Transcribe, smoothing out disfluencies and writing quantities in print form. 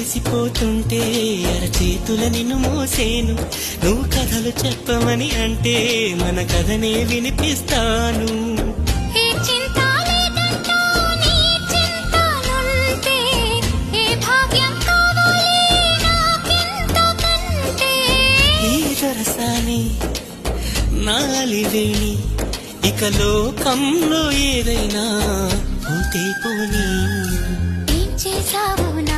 మురిసిపోతుంటే అరచేతుల నిన్ను మోసేను. నువ్వు కథలు చెప్పమని అంటే మన కథనే వినిపిస్తాను. ఏ చింత లేదంటూ నీ చింతలుంటే, ఏ భాగ్యం కావాలి నాకింతకంటే. ఈ దొరసాని నాలివేణి ఇక లోకంలో ఏదైనా పోతే పోనీ. ఏం చేసావు నా